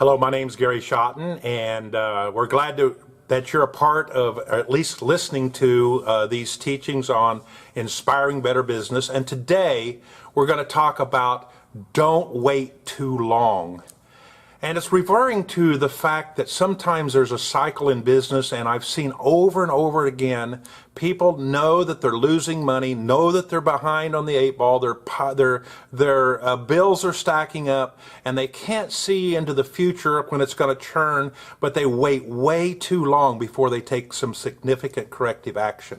Hello, my name's Gary Schotten, and we're glad that you're a part of, or at least listening to these teachings on inspiring better business. And today we're going to talk about don't wait too long. And it's referring to the fact that sometimes there's a cycle in business, and I've seen over and over again, people know that they're losing money, know that they're behind on the eight ball, their bills are stacking up, and they can't see into the future when it's going to turn, but they wait way too long before they take some significant corrective action.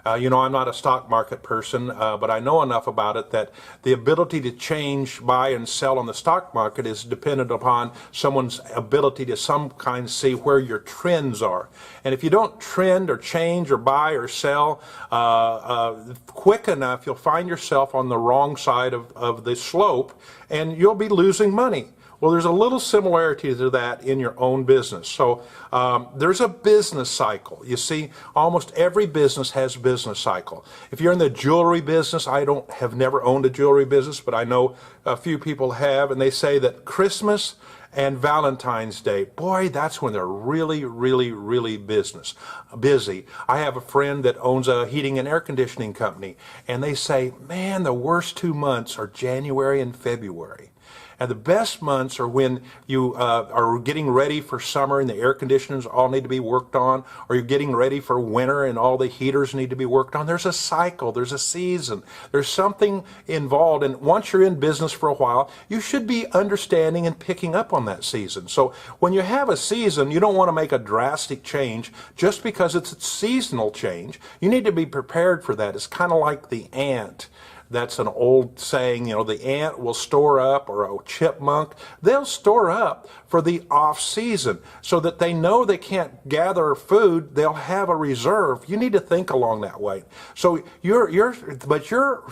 I'm not a stock market person, but I know enough about it that the ability to change, buy, and sell on the stock market is dependent upon someone's ability to some kind see where your trends are. And if you don't trend or change or buy or sell quick enough, you'll find yourself on the wrong side of the slope, and you'll be losing money. Well, there's a little similarity to that in your own business. So there's a business cycle. You see, almost every business has a business cycle. If you're in the jewelry business, I have never owned a jewelry business, but I know a few people have, and they say that Christmas and Valentine's Day, boy, that's when they're really, really, really busy. I have a friend that owns a heating and air conditioning company, and they say, man, the worst 2 months are January and February. And the best months are when you are getting ready for summer and the air conditioners all need to be worked on, or you're getting ready for winter and all the heaters need to be worked on. There's a cycle, there's a season, there's something involved. And once you're in business for a while, you should be understanding and picking up on that season. So when you have a season, you don't want to make a drastic change just because it's a seasonal change. You need to be prepared for that. It's kind of like the ant. That's an old saying, the ant will store up, or a chipmunk, they'll store up for the off season so that they know they can't gather food, they'll have a reserve. You need to think along that way. So you're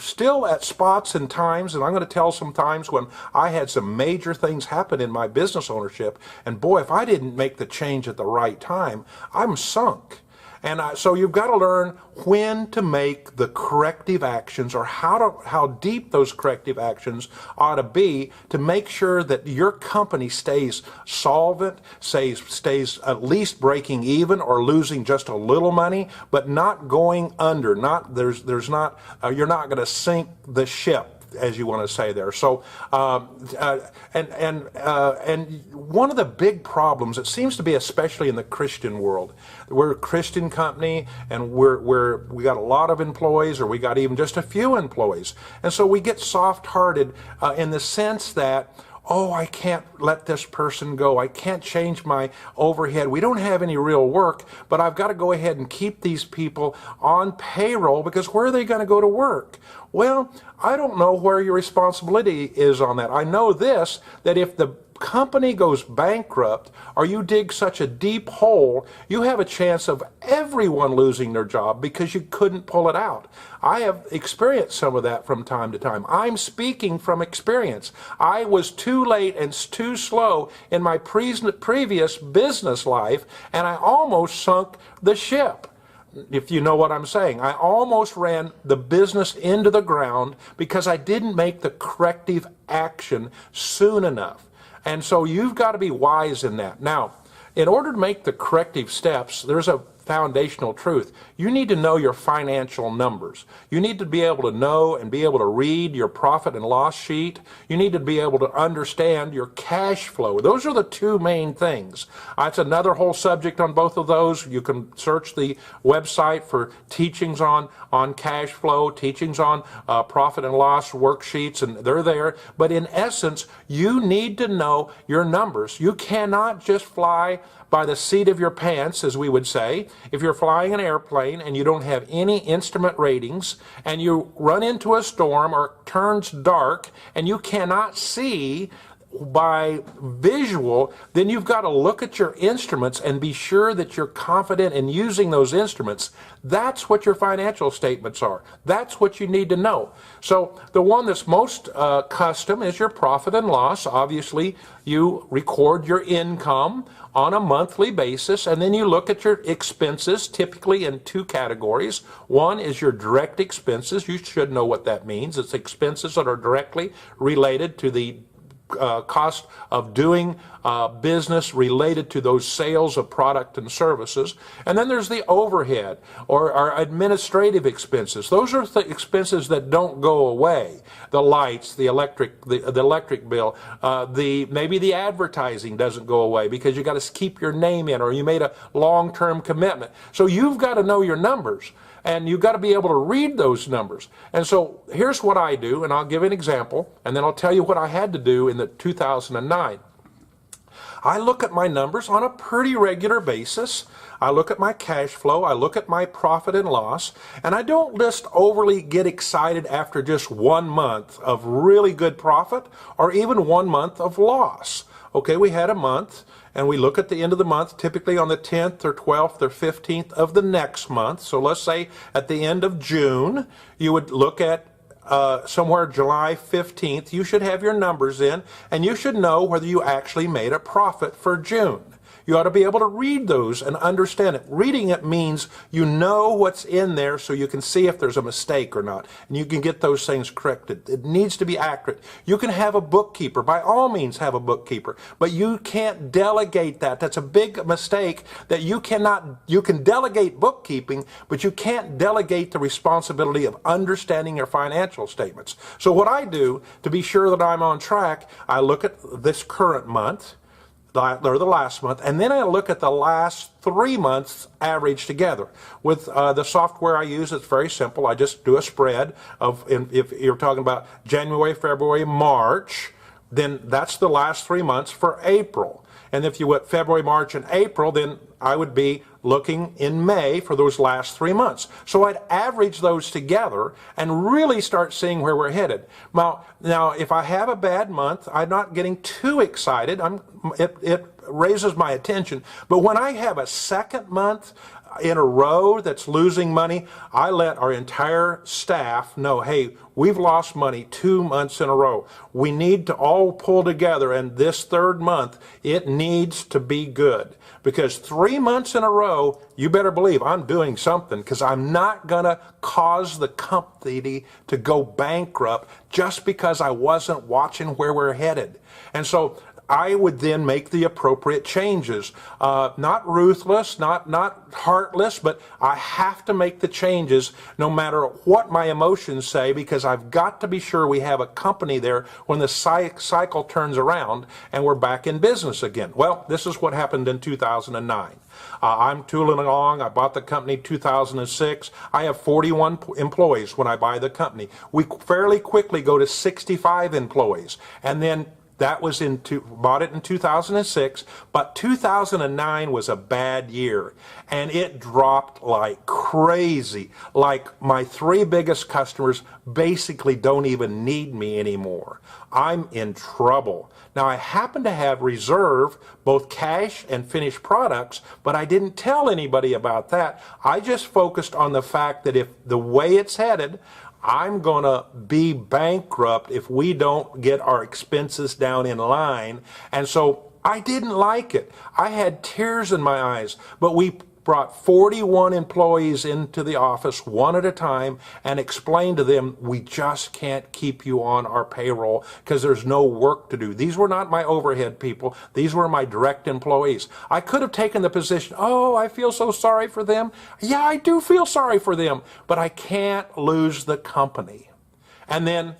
still at spots and times, and I'm going to tell some times when I had some major things happen in my business ownership, and boy, if I didn't make the change at the right time, I'm sunk. And so you've got to learn when to make the corrective actions, or how deep those corrective actions ought to be to make sure that your company stays solvent, stays at least breaking even or losing just a little money, but not going under. You're not going to sink the ship, as you want to say there. So, and one of the big problems, it seems to be, especially in the Christian world, we're a Christian company, and we got a lot of employees, or we got even just a few employees, and so we get soft-hearted in the sense that, oh, I can't let this person go. I can't change my overhead. We don't have any real work, but I've got to go ahead and keep these people on payroll because where are they going to go to work? Well, I don't know where your responsibility is on that. I know this, that if the company goes bankrupt or you dig such a deep hole, you have a chance of everyone losing their job because you couldn't pull it out. I have experienced some of that from time to time. I'm speaking from experience. I was too late and too slow in my previous business life, and I almost sunk the ship. If you know what I'm saying, I almost ran the business into the ground because I didn't make the corrective action soon enough. And so you've got to be wise in that. Now, in order to make the corrective steps, there's a foundational truth. You need to know your financial numbers. You need to be able to know and be able to read your profit and loss sheet. You need to be able to understand your cash flow. Those are the two main things. That's another whole subject on both of those. You can search the website for teachings on cash flow, teachings on profit and loss worksheets, and they're there. But in essence, you need to know your numbers. You cannot just fly by the seat of your pants, as we would say. If you're flying an airplane and you don't have any instrument ratings, and you run into a storm or it turns dark and you cannot see by visual, then you've got to look at your instruments and be sure that you're confident in using those instruments. That's what your financial statements are. That's what you need to know. So the one that's most custom is your profit and loss. Obviously, you record your income on a monthly basis, and then you look at your expenses, typically in two categories. One is your direct expenses. You should know what that means. It's expenses that are directly related to the cost of doing business related to those sales of product and services. And then there's the overhead or our administrative expenses. Those are the expenses that don't go away. The lights, the electric bill, maybe the advertising doesn't go away because you got to keep your name in or you made a long-term commitment. So you've got to know your numbers. And you've got to be able to read those numbers. And so here's what I do, and I'll give an example, and then I'll tell you what I had to do in the 2009. I look at my numbers on a pretty regular basis. I look at my cash flow, I look at my profit and loss, and I don't just overly get excited after just 1 month of really good profit or even 1 month of loss. Okay, we had a month, and we look at the end of the month, typically on the 10th or 12th or 15th of the next month. So let's say at the end of June, you would look at somewhere July 15th. You should have your numbers in, and you should know whether you actually made a profit for June. You ought to be able to read those and understand it. Reading it means you know what's in there so you can see if there's a mistake or not. And you can get those things corrected. It needs to be accurate. You can have a bookkeeper. By all means, have a bookkeeper. But you can't delegate that. That's a big mistake that you cannot. You can delegate bookkeeping, but you can't delegate the responsibility of understanding your financial statements. So what I do to be sure that I'm on track, I look at this current month, or the last month, and then I look at the last 3 months averaged together. With the software I use, it's very simple. I just do a spread of, if you're talking about January, February, March, then that's the last 3 months for April. And if you went February, March, and April, then I would be looking in May for those last 3 months. So I'd average those together and really start seeing where we're headed. Now if I have a bad month, I'm not getting too excited. It raises my attention. But when I have a second month in a row that's losing money, I let our entire staff know, hey, we've lost money 2 months in a row. We need to all pull together, and this third month, it needs to be good. Because 3 months in a row, you better believe I'm doing something, because I'm not going to cause the company to go bankrupt just because I wasn't watching where we're headed. And so I would then make the appropriate changes. Not ruthless, not heartless, but I have to make the changes no matter what my emotions say, because I've got to be sure we have a company there when the cycle turns around and we're back in business again. Well, this is what happened in 2009. I'm tooling along. I bought the company 2006. I have 41 employees when I buy the company. We fairly quickly go to 65 employees, and then that was bought it in 2006, but 2009 was a bad year, and it dropped like crazy. Like my 3 biggest customers basically don't even need me anymore. I'm in trouble. Now, I happen to have reserve, both cash and finished products, but I didn't tell anybody about that. I just focused on the fact that if the way it's headed, I'm going to be bankrupt if we don't get our expenses down in line. And so I didn't like it. I had tears in my eyes, but we brought 41 employees into the office one at a time and explained to them, we just can't keep you on our payroll because there's no work to do. These were not my overhead people. These were my direct employees. I could have taken the position, oh, I feel so sorry for them. Yeah, I do feel sorry for them, but I can't lose the company. And then,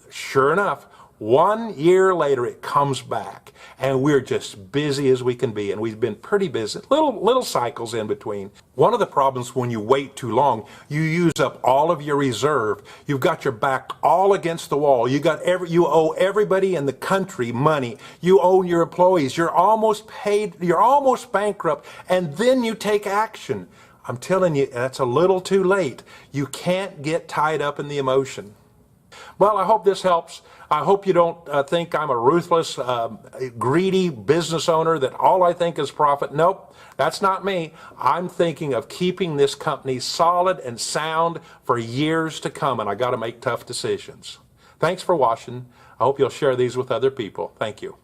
sure enough, 1 year later, it comes back, and we're just busy as we can be, and we've been pretty busy. Little cycles in between. One of the problems when you wait too long, you use up all of your reserve. You've got your back all against the wall. You owe everybody in the country money. You owe your employees. You're almost paid. You're almost bankrupt, and then you take action. I'm telling you, that's a little too late. You can't get tied up in the emotion. Well, I hope this helps. I hope you don't think I'm a ruthless, greedy business owner that all I think is profit. Nope, that's not me. I'm thinking of keeping this company solid and sound for years to come, and I got to make tough decisions. Thanks for watching. I hope you'll share these with other people. Thank you.